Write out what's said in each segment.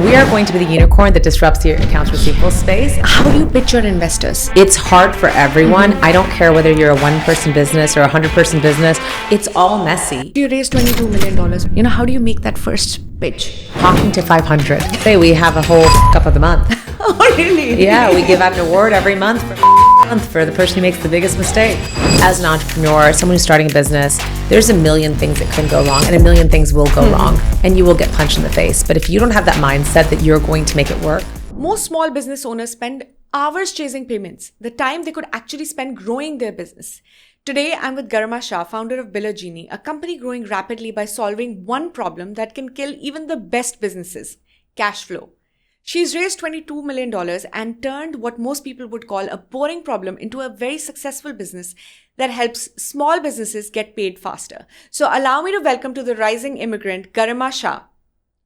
We are going to be the unicorn that disrupts the accounts receivable space. How do you pitch your investors? It's hard for everyone. I don't care whether you're a one-person business or a 100-person business. It's all messy. You raised $22 million. You know, how do you make that first pitch? Talking to 500. Say we have a whole cup of the month. Oh, really? Yeah, we give out an award every month for the person who makes the biggest mistake. As an entrepreneur, someone who's starting a business, there's a million things that can go wrong and a million things will go wrong and you will get punched in the face. But if you don't have that mindset that you're going to make it work. Most small business owners spend hours chasing payments, the time they could actually spend growing their business. Today, I'm with Garima Shah, founder of Biller Genie, a company growing rapidly by solving one problem that can kill even the best businesses: cash flow. She's raised $22 million and turned what most people would call a boring problem into a very successful business that helps small businesses get paid faster. So allow me to welcome to the rising immigrant, Garima Shah.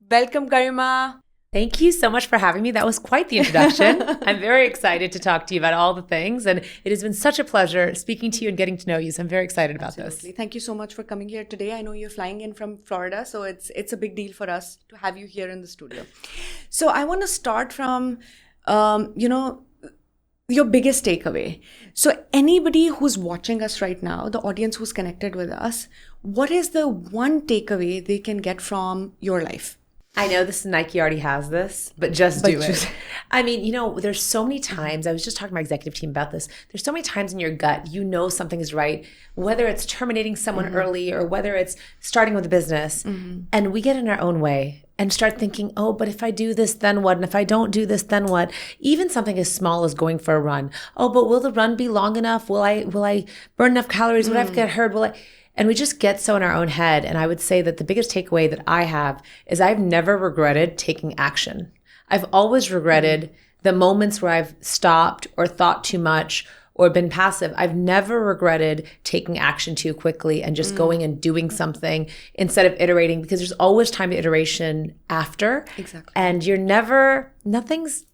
Welcome, Garima. Thank you so much for having me. That was quite the introduction. I'm very excited to talk to you about all the things. And it has been such a pleasure speaking to you and getting to know you. So I'm very excited about this. Thank you so much for coming here today. I know you're flying in from Florida, so it's a big deal for us to have you here in the studio. So I want to start from, your biggest takeaway. So anybody who's watching us right now, the audience who's connected with us, what is the one takeaway they can get from your life? I know Nike already has this, but just do it. I mean, there's so many times, I was just talking to my executive team about this. There's so many times in your gut, something is right, whether it's terminating someone early or whether it's starting with a business. And we get in our own way and start thinking, oh, but if I do this, then what? And if I don't do this, then what? Even something as small as going for a run. Oh, but will the run be long enough? Will I burn enough calories? Will I get hurt? And we just get so in our own head. And I would say that the biggest takeaway that I have is I've never regretted taking action. I've always regretted the moments where I've stopped or thought too much or been passive. I've never regretted taking action too quickly and just going and doing something instead of iterating, because there's always time to iteration after. Exactly. And nothing's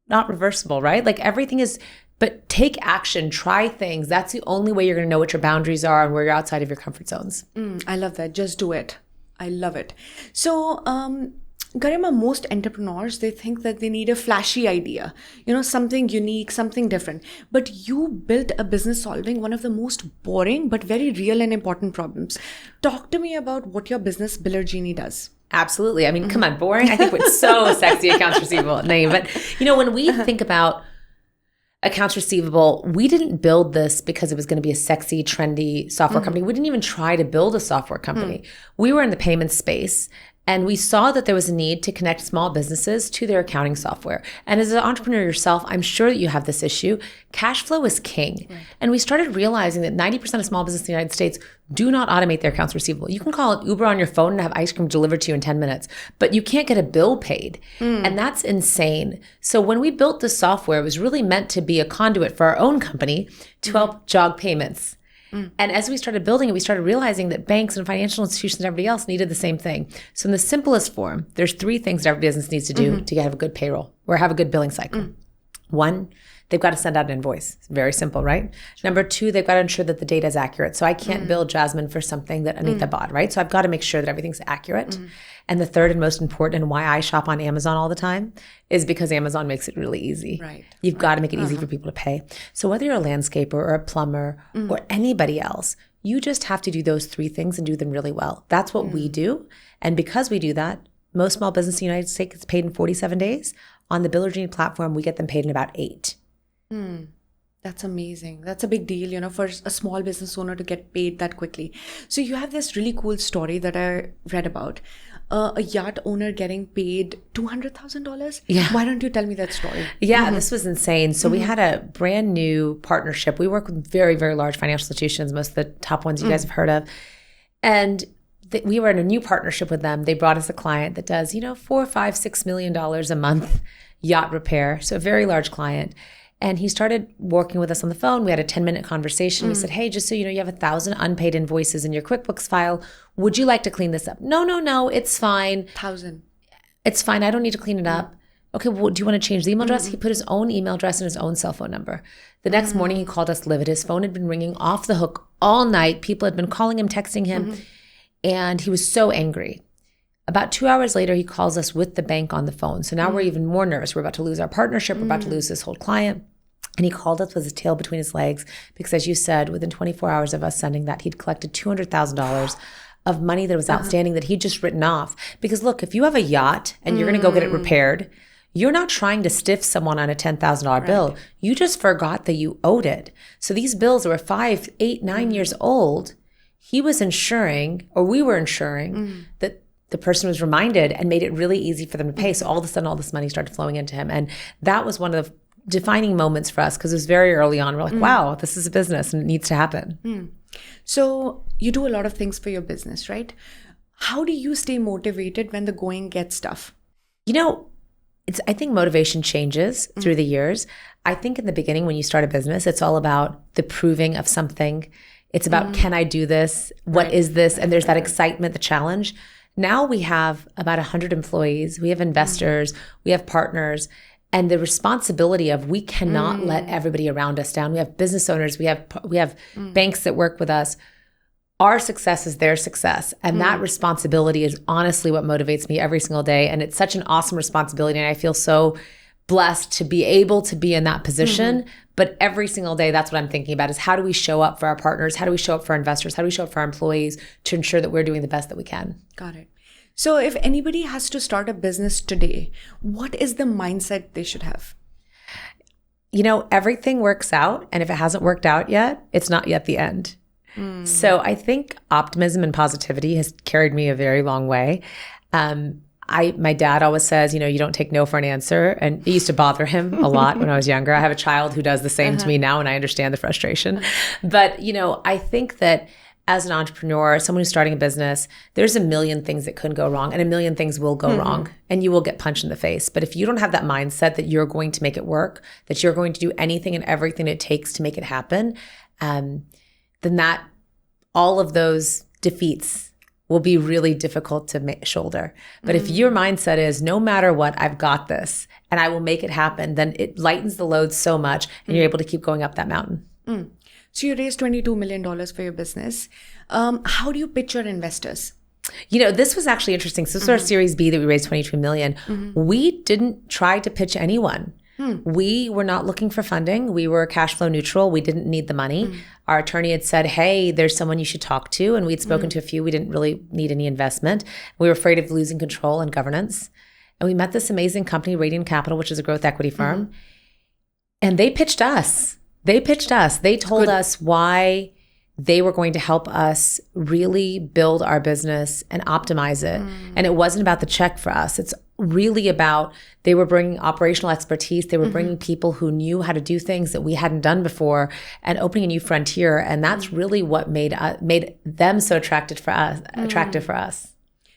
not reversible, right? Like everything is. But take action, try things. That's the only way you're going to know what your boundaries are and where you're outside of your comfort zones. I love that. Just do it. I love it. So, Garima, most entrepreneurs, they think that they need a flashy idea, something unique, something different. But you built a business solving one of the most boring but very real and important problems. Talk to me about what your business Biller Genie does. Absolutely. I mean, come on, boring. I think it's so sexy, accounts receivable name. But, when we think about accounts receivable, we didn't build this because it was going to be a sexy, trendy software company. We didn't even try to build a software company. We were in the payment space and we saw that there was a need to connect small businesses to their accounting software. And as an entrepreneur yourself, I'm sure that you have this issue. Cash flow is king. Right. And we started realizing that 90% of small business in the United States do not automate their accounts receivable. You can call it Uber on your phone and have ice cream delivered to you in 10 minutes, but you can't get a bill paid. And that's insane. So when we built this software, it was really meant to be a conduit for our own company to help jog payments. And as we started building it, we started realizing that banks and financial institutions and everybody else needed the same thing. So in the simplest form, there's 3 things that every business needs to do to have a good payroll or have a good billing cycle. 1, they've got to send out an invoice. It's very simple, right? Sure. Number 2, they've got to ensure that the data is accurate. So I can't bill Jasmine for something that Anita bought, right? So I've got to make sure that everything's accurate. And the third and most important, and why I shop on Amazon all the time, is because Amazon makes it really easy. Right. You've got to make it easy for people to pay. So whether you're a landscaper or a plumber or anybody else, you just have to do those 3 things and do them really well. That's what we do. And because we do that, most small business in the United States gets paid in 47 days. On the Biller Genie platform, we get them paid in about 8. That's amazing. That's a big deal, for a small business owner to get paid that quickly. So you have this really cool story that I read about. A yacht owner getting paid $200,000. Yeah. Why don't you tell me that story? Yeah, this was insane. So we had a brand new partnership. We work with very, very large financial institutions, most of the top ones you guys have heard of. And we were in a new partnership with them. They brought us a client that does, $4, $5, $6 million a month yacht repair. So a very large client. And he started working with us on the phone. We had a 10-minute conversation. We said, hey, just so you know, you have 1,000 unpaid invoices in your QuickBooks file. Would you like to clean this up? No, it's fine. 1,000. It's fine. I don't need to clean it up. Okay, well, do you want to change the email address? He put his own email address and his own cell phone number. The next morning, he called us livid. His phone had been ringing off the hook all night. People had been calling him, texting him. And he was so angry. About 2 hours later, he calls us with the bank on the phone. So now we're even more nervous. We're about to lose our partnership. We're about to lose this whole client. And he called us with his tail between his legs because, as you said, within 24 hours of us sending that, he'd collected $200,000 of money that was outstanding that he'd just written off. Because look, if you have a yacht and you're going to go get it repaired, you're not trying to stiff someone on a $10,000 bill. You just forgot that you owed it. So these bills were 5, 8, 9 years old. He was ensuring, or we were ensuring, that the person was reminded and made it really easy for them to pay. So all of a sudden, all this money started flowing into him. And that was one of the defining moments for us because it was very early on. We're like, wow, this is a business and it needs to happen. So you do a lot of things for your business, right? How do you stay motivated when the going gets tough? You know, I think motivation changes through the years. I think in the beginning, when you start a business, it's all about the proving of something. It's about, can I do this? What is this? And there's that excitement, the challenge. Now we have about 100 employees. We have investors. We have partners. And the responsibility of we cannot let everybody around us down. We have business owners. We have banks that work with us. Our success is their success. And that responsibility is honestly what motivates me every single day. And it's such an awesome responsibility. And I feel so blessed to be able to be in that position. But every single day, that's what I'm thinking about is how do we show up for our partners? How do we show up for our investors? How do we show up for our employees to ensure that we're doing the best that we can? Got it. So if anybody has to start a business today, what is the mindset they should have? You know, everything works out. And if it hasn't worked out yet, it's not yet the end. So I think optimism and positivity has carried me a very long way. My dad always says, you know, you don't take no for an answer. And it used to bother him a lot when I was younger. I have a child who does the same to me now, and I understand the frustration. But, you know, I think that as an entrepreneur, someone who's starting a business, there's a million things that could go wrong and a million things will go wrong and you will get punched in the face. But if you don't have that mindset that you're going to make it work, that you're going to do anything and everything it takes to make it happen, then that all of those defeats will be really difficult to shoulder. But if your mindset is no matter what, I've got this and I will make it happen, then it lightens the load so much and you're able to keep going up that mountain. So you raised $22 million for your business. How do you pitch your investors? You know, this was actually interesting. So this was our Series B that we raised $22 million. We didn't try to pitch anyone. We were not looking for funding. We were cash flow neutral. We didn't need the money. Our attorney had said, hey, there's someone you should talk to. And we'd spoken to a few. We didn't really need any investment. We were afraid of losing control and governance. And we met this amazing company, Radiant Capital, which is a growth equity firm. And they pitched us. They told us why they were going to help us really build our business and optimize it. And it wasn't about the check for us. It's really about, they were bringing operational expertise. They were bringing people who knew how to do things that we hadn't done before and opening a new frontier. And that's really what made them so attractive for us.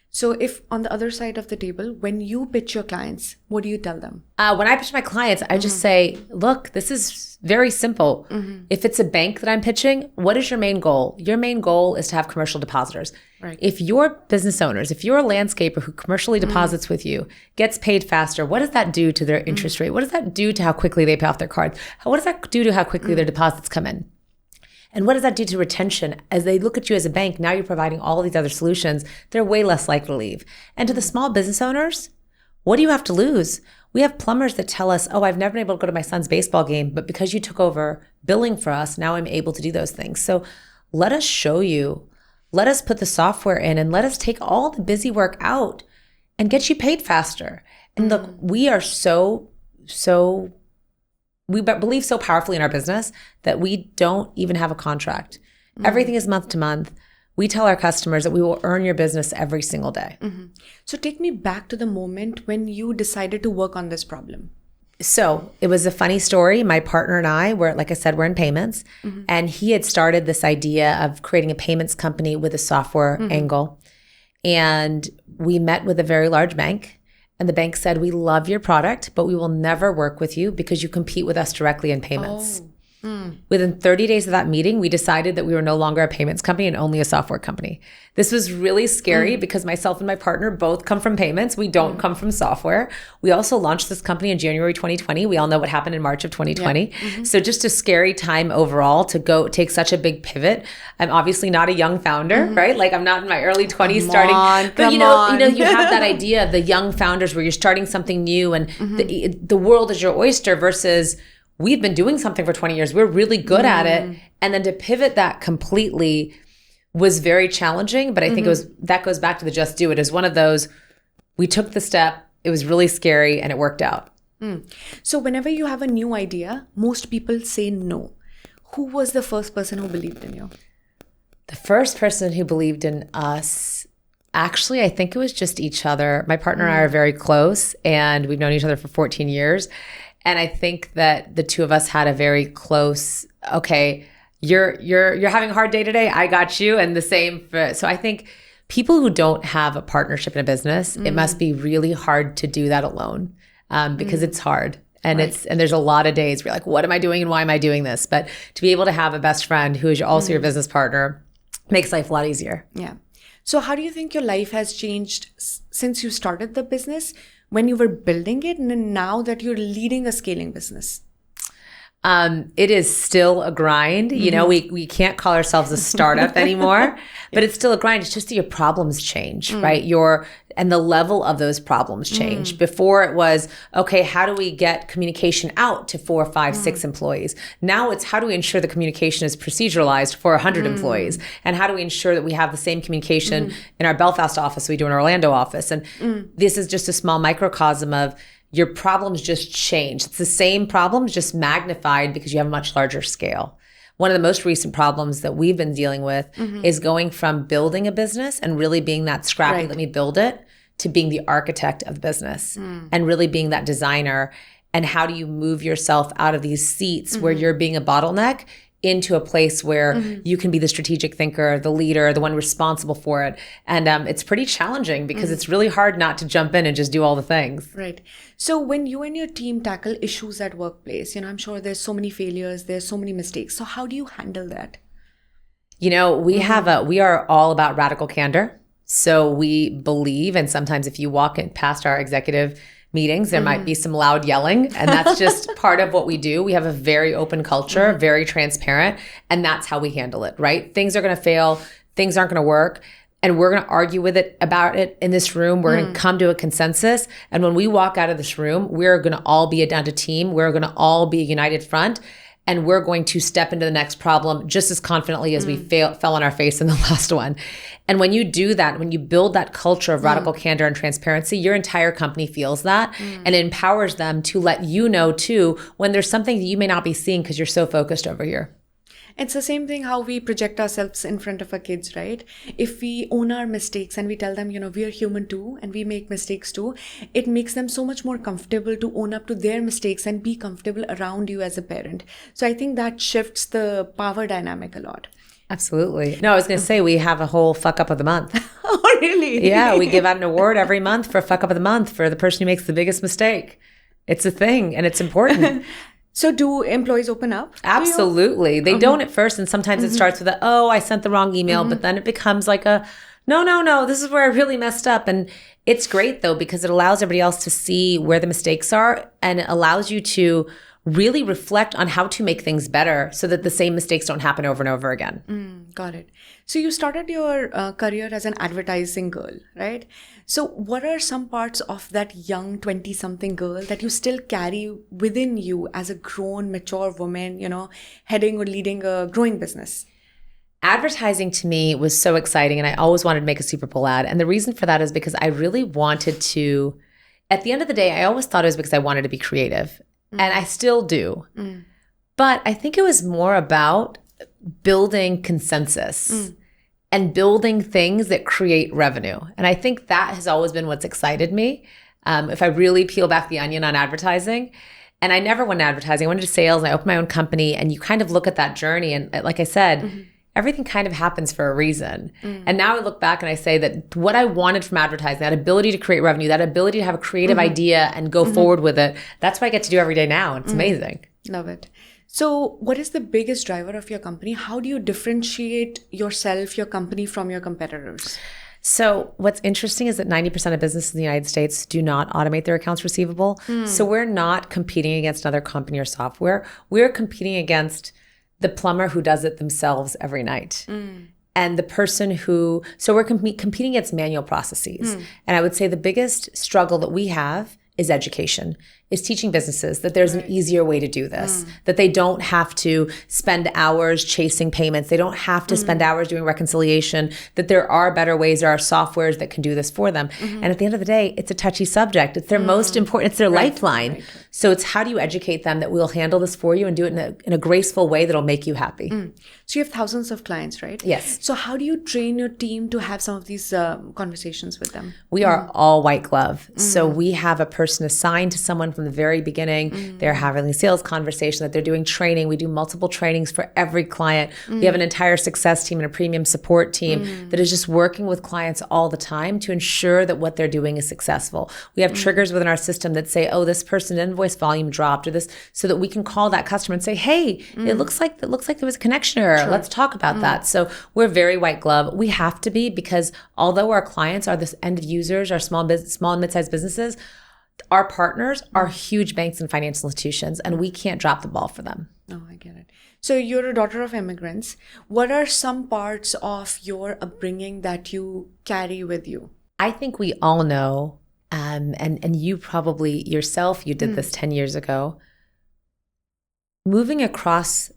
So if on the other side of the table, when you pitch your clients, what do you tell them? When I pitch my clients, I just say, look, this is very simple. If it's a bank that I'm pitching, what is your main goal? Your main goal is to have commercial depositors. Right. If your business owners, if you're a landscaper who commercially deposits with you, gets paid faster, what does that do to their interest rate? What does that do to how quickly they pay off their cards? What does that do to how quickly their deposits come in? And what does that do to retention? As they look at you as a bank, now you're providing all of these other solutions, they're way less likely to leave. And to the small business owners, what do you have to lose? We have plumbers that tell us, oh, I've never been able to go to my son's baseball game, but because you took over billing for us, now I'm able to do those things. So let us show you, let us put the software in and let us take all the busy work out and get you paid faster. And look, we are we believe so powerfully in our business that we don't even have a contract. Everything is month to month. We tell our customers that we will earn your business every single day. So take me back to the moment when you decided to work on this problem. So it was a funny story. My partner and I were, like I said, we're in payments. And he had started this idea of creating a payments company with a software angle. And we met with a very large bank. And the bank said, we love your product, but we will never work with you because you compete with us directly in payments. Within 30 days of that meeting, we decided that we were no longer a payments company and only a software company. This was really scary because myself and my partner both come from payments. We don't come from software. We also launched this company in January 2020. We all know what happened in March of 2020. Yeah. So just a scary time overall to go take such a big pivot. I'm obviously not a young founder, right? Like I'm not in my early 20s starting. But you have that idea of the young founders where you're starting something new and the world is your oyster versus we've been doing something for 20 years. We're really good at it. And then to pivot that completely was very challenging. But I think that goes back to the just do it. As one of those, we took the step. It was really scary and it worked out. So whenever you have a new idea, most people say no. Who was the first person who believed in you? The first person who believed in us, actually, I think it was just each other. My partner and I are very close and we've known each other for 14 years. And I think that the two of us had a very close, okay, you're having a hard day today, I got you. And the same so I think people who don't have a partnership in a business, it must be really hard to do that alone because it's hard. And and there's a lot of days where you're like, what am I doing and why am I doing this? But to be able to have a best friend who is also your business partner makes life a lot easier. Yeah. So how do you think your life has changed since you started the business, when you were building it, and then now that you're leading a scaling business? It is still a grind. You know, we can't call ourselves a startup anymore, but it's still a grind. It's just that your problems change, right? And the level of those problems change. Before it was, okay, how do we get communication out to 4, 5, 6 employees? Now it's how do we ensure the communication is proceduralized for 100 employees? And how do we ensure that we have the same communication in our Belfast office we do in our Orlando office? And this is just a small microcosm of your problems just change. It's the same problems, just magnified because you have a much larger scale. One of the most recent problems that we've been dealing with is going from building a business and really being that scrappy, let me build it, to being the architect of the business and really being that designer. And how do you move yourself out of these seats where you're being a bottleneck into a place where you can be the strategic thinker, the leader, the one responsible for it. And it's pretty challenging because it's really hard not to jump in and just do all the things. Right. So when you and your team tackle issues at workplace, I'm sure there's so many failures, there's so many mistakes. So how do you handle that? We are all about radical candor. So we believe, and sometimes if you walk in past our executive meetings, there might be some loud yelling, and that's just part of what we do. We have a very open culture, very transparent, and that's how we handle it, right? Things are going to fail, things aren't going to work, and we're going to argue about it in this room. We're going to come to a consensus, and when we walk out of this room, we're going to all be a team. We're going to all be a united front, and we're going to step into the next problem just as confidently as we fell on our face in the last one. And when you do that, when you build that culture of radical candor and transparency, your entire company feels that and it empowers them to let you know too when there's something that you may not be seeing because you're so focused over here. It's the same thing how we project ourselves in front of our kids, right? If we own our mistakes and we tell them, we are human too and we make mistakes too, it makes them so much more comfortable to own up to their mistakes and be comfortable around you as a parent. So I think that shifts the power dynamic a lot. Absolutely. No, I was going to say we have a whole fuck up of the month. Oh, really? Yeah, we give out an award every month for fuck up of the month for the person who makes the biggest mistake. It's a thing and it's important. So do employees open up? Absolutely. They don't at first. And sometimes it starts with I sent the wrong email. But then it becomes like no, this is where I really messed up. And it's great though, because it allows everybody else to see where the mistakes are. And it allows you to really reflect on how to make things better so that the same mistakes don't happen over and over again. Got it. So you started your career as an advertising girl, right? So what are some parts of that young 20-something girl that you still carry within you as a grown, mature woman, heading or leading a growing business? Advertising to me was so exciting and I always wanted to make a Super Bowl ad. And the reason for that is because I really wanted to, at the end of the day, I always thought it was because I wanted to be creative. And I still do. But I think it was more about building consensus and building things that create revenue. And I think that has always been what's excited me. If I really peel back the onion on advertising, and I never went to advertising, I went into sales and I opened my own company, and you kind of look at that journey. And like I said, everything kind of happens for a reason. And now I look back and I say that what I wanted from advertising, that ability to create revenue, that ability to have a creative idea and go forward with it, that's what I get to do every day now. It's amazing. Love it. So what is the biggest driver of your company? How do you differentiate yourself, your company from your competitors? So what's interesting is that 90% of businesses in the United States do not automate their accounts receivable. So we're not competing against another company or software. We're competing against the plumber who does it themselves every night. And the person who, so we're competing against manual processes. And I would say the biggest struggle that we have is education, is teaching businesses that there's an easier way to do this, that they don't have to spend hours chasing payments. They don't have to spend hours doing reconciliation, that there are better ways, there are softwares that can do this for them. And at the end of the day, it's a touchy subject. It's their most important, it's their lifeline. So it's how do you educate them that we'll handle this for you and do it in a graceful way that'll make you happy. So you have thousands of clients, right? Yes. So how do you train your team to have some of these conversations with them? We are all white glove. So we have a person assigned to someone from the very beginning. They're having a sales conversation, that they're doing training. We do multiple trainings for every client. We have an entire success team and a premium support team that is just working with clients all the time to ensure that what they're doing is successful. We have triggers within our system that say, oh, this person's invoice volume dropped, or this, so that we can call that customer and say, hey, it looks like there was a connection error. Let's talk about that. So we're very white glove. We have to be, because although our clients are the end users, our small and mid-sized businesses, our partners are huge banks and financial institutions, and we can't drop the ball for them. Oh, I get it. So you're a daughter of immigrants. What are some parts of your upbringing that you carry with you? I think we all know, and you probably yourself, you did this 10 years ago. Moving across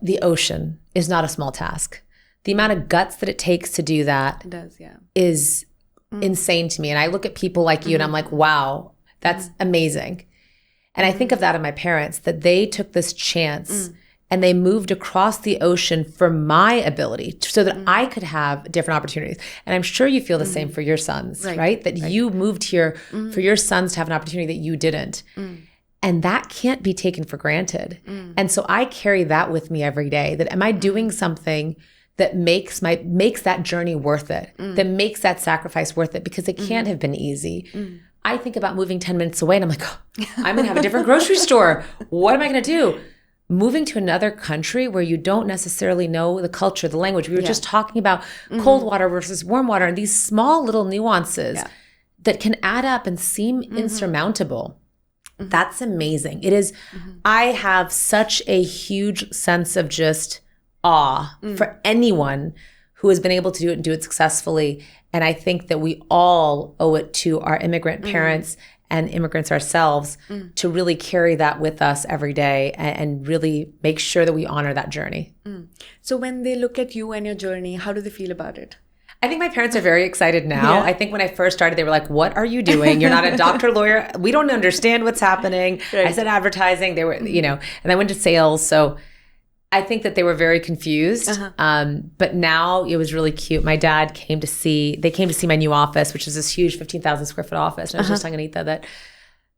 the ocean is not a small task. The amount of guts that it takes to do that is insane to me. And I look at people like you and I'm like, wow, that's amazing. And I think of that in my parents, that they took this chance and they moved across the ocean for my ability so that I could have different opportunities. And I'm sure you feel the same for your sons, right? That you moved here for your sons to have an opportunity that you didn't. And that can't be taken for granted. And so I carry that with me every day, that am I doing something that makes that journey worth it, that makes that sacrifice worth it, because it can't have been easy. I think about moving 10 minutes away and I'm like, oh, I'm going to have a different grocery store. What am I going to do? Moving to another country where you don't necessarily know the culture, the language. We were just talking about cold water versus warm water, and these small little nuances that can add up and seem insurmountable. That's amazing. It is. I have such a huge sense of just awe for anyone who has been able to do it and do it successfully. And I think that we all owe it to our immigrant parents and immigrants ourselves to really carry that with us every day and really make sure that we honor that journey. So when they look at you and your journey, how do they feel about it? I think my parents are very excited now. I think when I first started, they were like, what are you doing? You're not a doctor, lawyer. We don't understand what's happening. I said advertising. They were, and I went to sales. So I think that they were very confused. But now it was really cute. My dad came to see my new office, which is this huge 15,000 square foot office. And I was just telling Anita that,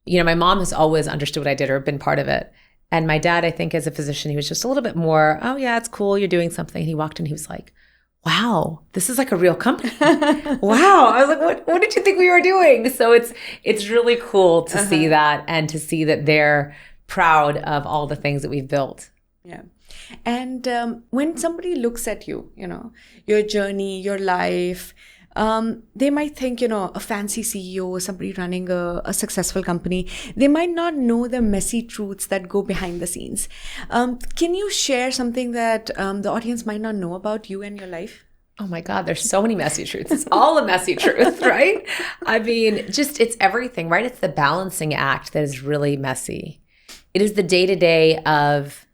my mom has always understood what I did or been part of it. And my dad, I think as a physician, he was just a little bit more, oh yeah, it's cool. You're doing something. And he walked in, he was like, wow, this is like a real company. Wow. I was like, what did you think we were doing? So it's really cool to see that, and to see that they're proud of all the things that we've built. Yeah. And when somebody looks at you, your journey, your life, they might think, a fancy CEO, somebody running a successful company, they might not know the messy truths that go behind the scenes. Can you share something that the audience might not know about you and your life? Oh my God, there's so many messy truths. It's all a messy truth, right? I mean, it's everything, right? It's the balancing act that is really messy. It is the day-to-day of,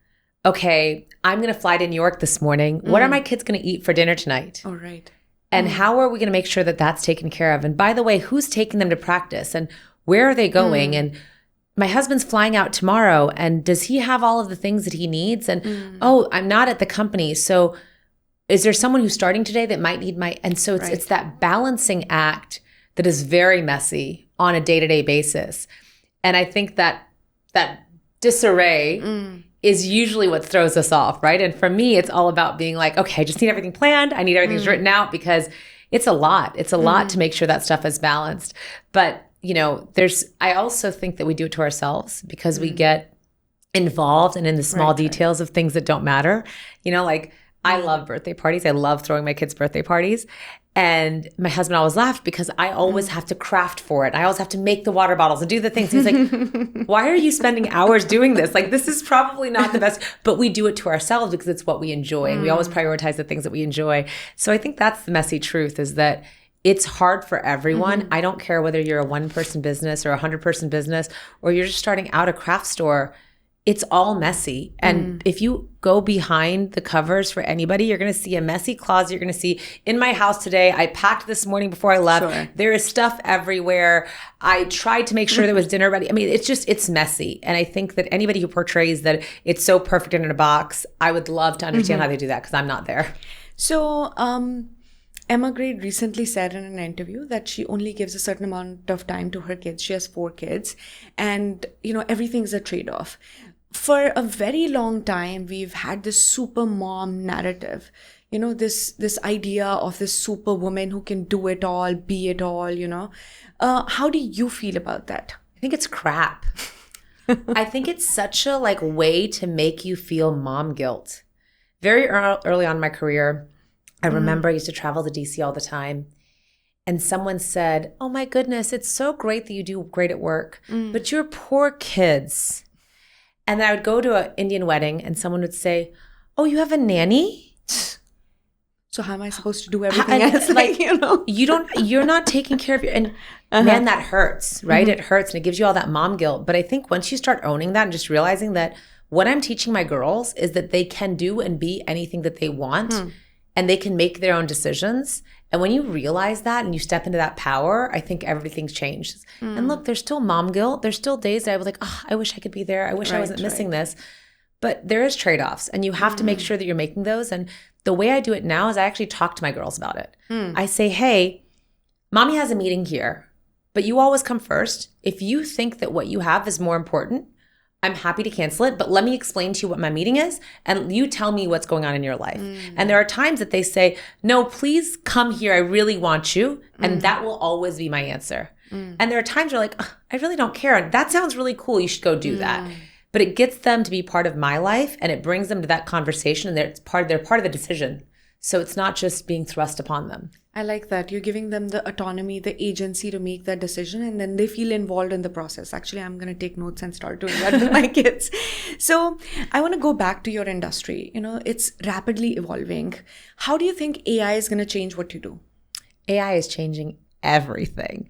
okay, I'm going to fly to New York this morning. What are my kids going to eat for dinner tonight? Oh, right. And how are we going to make sure that that's taken care of? And by the way, who's taking them to practice? And where are they going? And my husband's flying out tomorrow. And does he have all of the things that he needs? And, oh, I'm not at the company. So is there someone who's starting today that might need my... And so it's that balancing act that is very messy on a day-to-day basis. And I think that disarray is usually what throws us off, right? And for me, it's all about being like, okay, I just need everything planned. I need everything's written out, because it's a lot. It's a lot to make sure that stuff is balanced. But, I also think that we do it to ourselves, because we get involved and in the small Right. details of things that don't matter. Like I love birthday parties. I love throwing my kids' birthday parties. And my husband always laughed because I always have to craft for it. I always have to make the water bottles and do the things. He's like, why are you spending hours doing this? Like, this is probably not the best, but we do it to ourselves because it's what we enjoy. And we always prioritize the things that we enjoy. So I think that's the messy truth, is that it's hard for everyone. I don't care whether you're a 1-person business or a 100-person business, or you're just starting out a craft store. It's all messy. And if you go behind the covers for anybody, you're going to see a messy closet. You're going to see, in my house today, I packed this morning before I left. Sure. There is stuff everywhere. I tried to make sure there was dinner ready. I mean, it's messy. And I think that anybody who portrays that it's so perfect and in a box, I would love to understand how they do that, because I'm not there. So, Emma Grade recently said in an interview that she only gives a certain amount of time to her kids. She has 4 kids, and everything's a trade-off. For a very long time, we've had this super mom narrative, this idea of this super woman who can do it all, be it all, How do you feel about that? I think it's crap. I think it's such a way to make you feel mom guilt. Very early on in my career, I remember I used to travel to DC all the time, and someone said, "Oh my goodness, it's so great that you do great at work, but your poor kids." And then I would go to an Indian wedding and someone would say, "Oh, you have a nanny?" So how am I supposed to do everything else? You're not taking care of your, and man, that hurts, right? It hurts, and it gives you all that mom guilt. But I think once you start owning that and just realizing that what I'm teaching my girls is that they can do and be anything that they want, and they can make their own decisions. And when you realize that and you step into that power, I think everything's changed. And look, there's still mom guilt. There's still days that I was like, oh, I wish I could be there. I wish I wasn't missing this. But there is trade-offs, and you have to make sure that you're making those. And the way I do it now is I actually talk to my girls about it. I say, hey, mommy has a meeting here, but you always come first. If you think that what you have is more important, I'm happy to cancel it, but let me explain to you what my meeting is, and you tell me what's going on in your life. And there are times that they say, no, please come here. I really want you. And that will always be my answer. And there are times where like, I really don't care. And that sounds really cool. You should go do that. But it gets them to be part of my life, and it brings them to that conversation, and they're part of the decision. So it's not just being thrust upon them. I like that. You're giving them the autonomy, the agency to make that decision, and then they feel involved in the process. Actually, I'm going to take notes and start doing that with my kids. So I want to go back to your industry. It's rapidly evolving. How do you think AI is going to change what you do? AI is changing everything.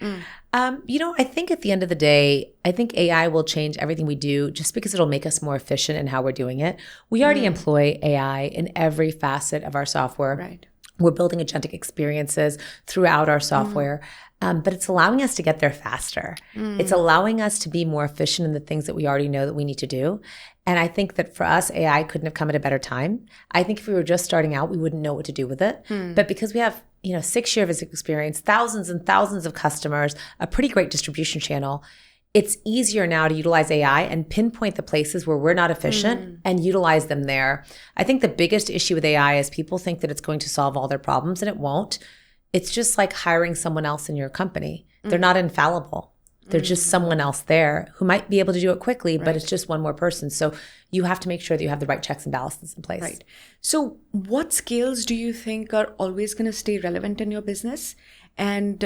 I think at the end of the day, I think AI will change everything we do just because it'll make us more efficient in how we're doing it. We already employ AI in every facet of our software. Right. We're building agentic experiences throughout our software, but it's allowing us to get there faster. It's allowing us to be more efficient in the things that we already know that we need to do. And I think that for us, AI couldn't have come at a better time. I think if we were just starting out, we wouldn't know what to do with it. But because we have 6 years of experience, thousands and thousands of customers, a pretty great distribution channel, it's easier now to utilize AI and pinpoint the places where we're not efficient and utilize them there. I think the biggest issue with AI is people think that it's going to solve all their problems, and it won't. It's just like hiring someone else in your company. They're not infallible. They're just someone else there who might be able to do it quickly, but it's just one more person. So you have to make sure that you have the right checks and balances in place. Right. So what skills do you think are always going to stay relevant in your business? And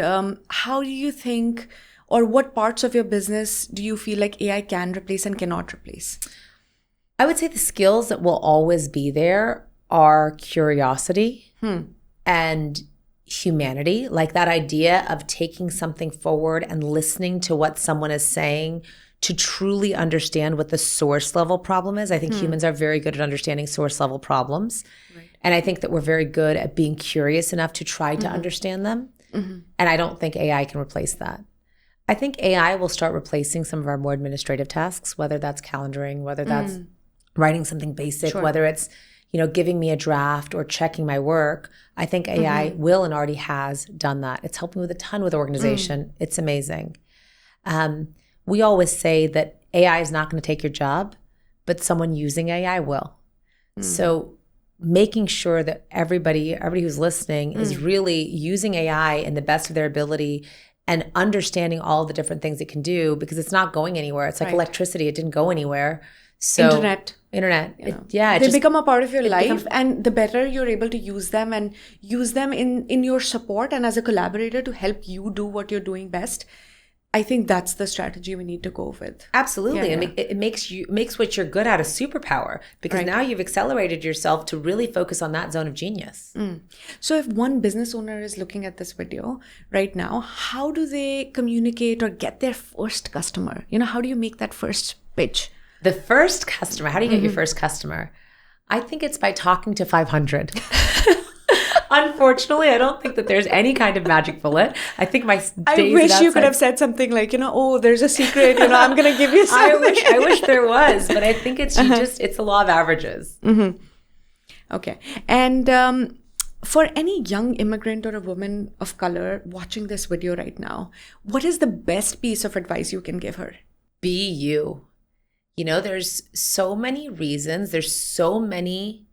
how do you think, or what parts of your business do you feel like AI can replace and cannot replace? I would say the skills that will always be there are curiosity and humanity, like that idea of taking something forward and listening to what someone is saying to truly understand what the source level problem is. I think humans are very good at understanding source level problems. Right. And I think that we're very good at being curious enough to try to understand them. And I don't think AI can replace that. I think AI will start replacing some of our more administrative tasks, whether that's calendaring, whether that's writing something basic, whether it's giving me a draft or checking my work. I think AI will and already has done that. It's helped me with a ton with organization. It's amazing. We always say that AI is not going to take your job, but someone using AI will. So making sure that everybody who's listening is really using AI in the best of their ability and understanding all the different things it can do, because it's not going anywhere. It's like electricity. It didn't go anywhere. So Internet. They become a part of your life, and the better you're able to use them and use them in your support and as a collaborator to help you do what you're doing best. I think that's the strategy we need to go with. Absolutely. It makes what you're good at a superpower, because now you've accelerated yourself to really focus on that zone of genius. So if one business owner is looking at this video right now, how do they communicate or get their first customer? How do you make that first pitch? The first customer, how do you get your first customer? I think it's by talking to 500. Unfortunately, I don't think that there's any kind of magic bullet. I think I wish you could have said something like, oh, there's a secret, I'm going to give you something. I wish there was, but I think it's it's the law of averages. Okay. And for any young immigrant or a woman of color watching this video right now, what is the best piece of advice you can give her? Be you. There's so many reasons. There's so many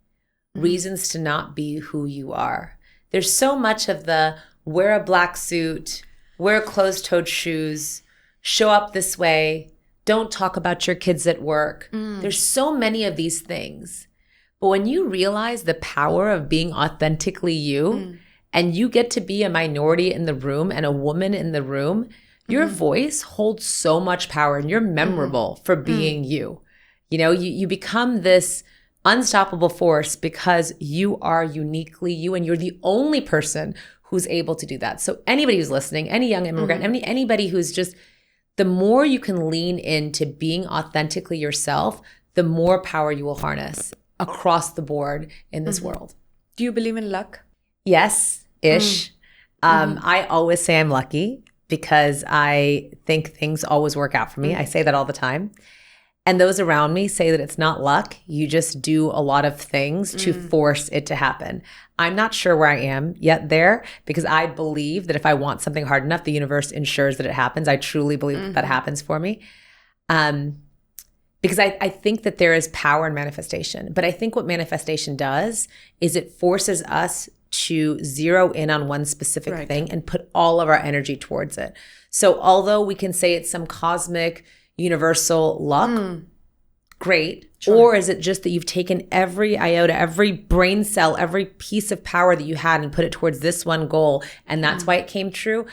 reasons to not be who you are. There's so much of the wear a black suit, wear closed-toed shoes, show up this way, don't talk about your kids at work. There's so many of these things. But when you realize the power of being authentically you, and you get to be a minority in the room and a woman in the room, your voice holds so much power, and you're memorable for being you. You become this unstoppable force because you are uniquely you, and you're the only person who's able to do that. So anybody who's listening, any young immigrant, anybody who's just, the more you can lean into being authentically yourself, the more power you will harness across the board in this world. Do you believe in luck? Yes-ish. I always say I'm lucky because I think things always work out for me. I say that all the time. And those around me say that it's not luck. You just do a lot of things to force it to happen. I'm not sure where I am yet there, because I believe that if I want something hard enough, the universe ensures that it happens. I truly believe that happens for me. Because I think that there is power in manifestation. But I think what manifestation does is it forces us to zero in on one specific thing and put all of our energy towards it. So although we can say it's some cosmic universal luck, great. Sure. Or is it just that you've taken every iota, every brain cell, every piece of power that you had and put it towards this one goal, and that's why it came true?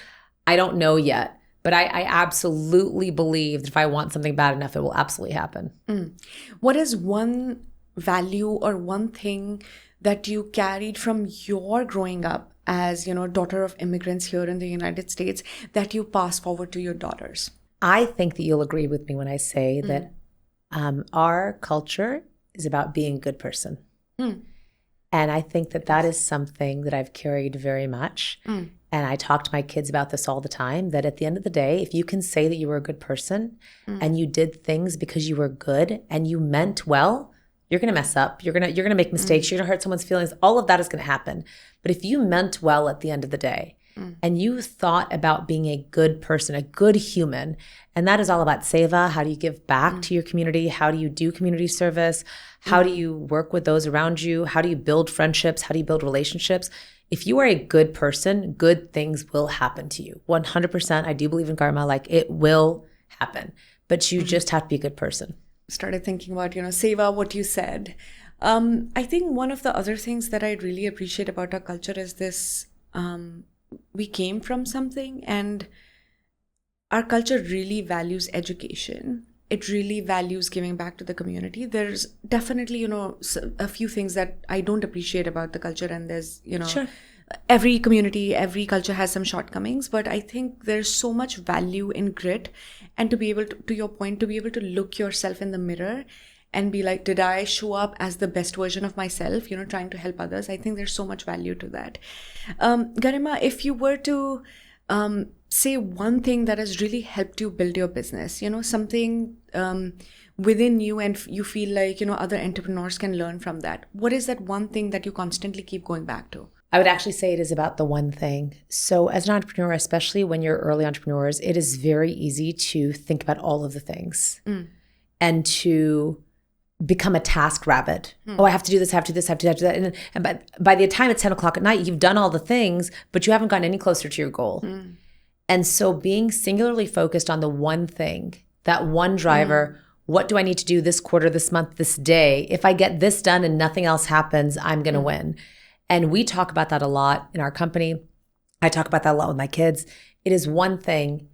I don't know yet, but I absolutely believe that if I want something bad enough, it will absolutely happen. What is one value or one thing that you carried from your growing up as, daughter of immigrants here in the United States that you pass forward to your daughters? I think that you'll agree with me when I say that our culture is about being a good person. And I think that is something that I've carried very much. And I talk to my kids about this all the time, that at the end of the day, if you can say that you were a good person and you did things because you were good and you meant well, you're going to mess up. You're going to make mistakes. You're going to hurt someone's feelings. All of that is going to happen. But if you meant well at the end of the day, and you thought about being a good person, a good human, and that is all about seva. How do you give back to your community? How do you do community service? How do you work with those around you? How do you build friendships? How do you build relationships? If you are a good person, good things will happen to you. 100%, I do believe in karma. Like, it will happen, but you just have to be a good person. Started thinking about, seva, what you said. I think one of the other things that I really appreciate about our culture is this, we came from something, and our culture really values education. It really values giving back to the community. There's definitely, a few things that I don't appreciate about the culture, and there's, Sure. Every community, every culture has some shortcomings, but I think there's so much value in grit, and to be able to your point, to be able to look yourself in the mirror and be like, did I show up as the best version of myself, trying to help others? I think there's so much value to that. Garima, if you were to say one thing that has really helped you build your business, something within you and you feel like, other entrepreneurs can learn from that, what is that one thing that you constantly keep going back to? I would actually say it is about the one thing. So as an entrepreneur, especially when you're early entrepreneurs, it is very easy to think about all of the things and to become a task rabbit. Oh, I have to do this, I have to do this, I have to do that. And by the time it's 10 o'clock at night, you've done all the things, but you haven't gotten any closer to your goal. And so being singularly focused on the one thing, that one driver, what do I need to do this quarter, this month, this day? If I get this done and nothing else happens, I'm going to win. And we talk about that a lot in our company. I talk about that a lot with my kids. It is one thing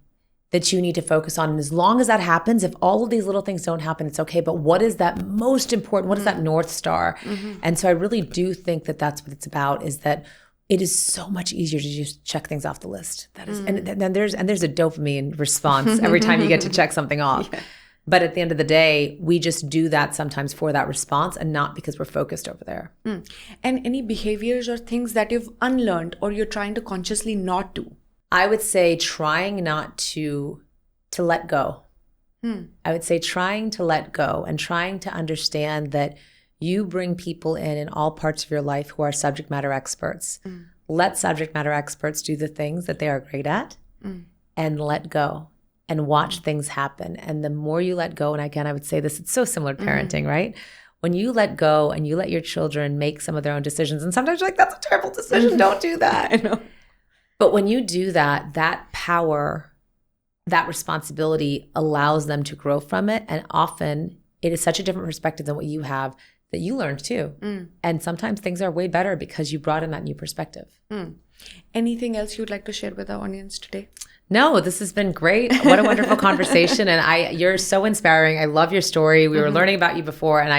that you need to focus on. And as long as that happens, if all of these little things don't happen, it's okay. But what is that most important? What is that North Star? And so I really do think that that's what it's about, is that it is so much easier to just check things off the list. That is, and then there's a dopamine response every time you get to check something off. Yeah. But at the end of the day, we just do that sometimes for that response and not because we're focused over there. And any behaviors or things that you've unlearned or you're trying to consciously not do? I would say trying not to let go. I would say trying to let go and trying to understand that you bring people in all parts of your life who are subject matter experts. Let subject matter experts do the things that they are great at and let go and watch things happen. And the more you let go, and again, I would say this, it's so similar to parenting, right? When you let go and you let your children make some of their own decisions, and sometimes you're like, that's a terrible decision, don't do that. I know. But when you do that, that power, that responsibility allows them to grow from it. And often it is such a different perspective than what you have that you learned too. And sometimes things are way better because you brought in that new perspective. Anything else you'd like to share with our audience today? No, this has been great. What a wonderful conversation. And you're so inspiring. I love your story. We were learning about you before, and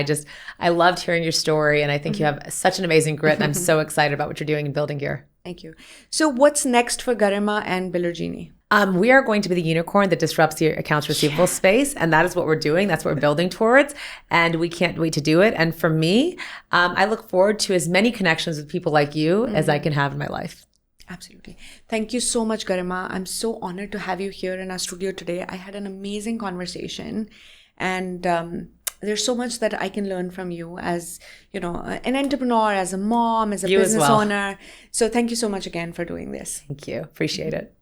I loved hearing your story. And I think you have such an amazing grit. And I'm so excited about what you're doing in building here. Thank you. So what's next for Garima and Biller Genie? We are going to be the unicorn that disrupts the accounts receivable space. And that is what we're doing. That's what we're building towards. And we can't wait to do it. And for me, I look forward to as many connections with people like you as I can have in my life. Absolutely. Thank you so much, Garima. I'm so honored to have you here in our studio today. I had an amazing conversation, and there's so much that I can learn from you as, an entrepreneur, as a mom, as a business owner. So thank you so much again for doing this. Thank you. Appreciate it.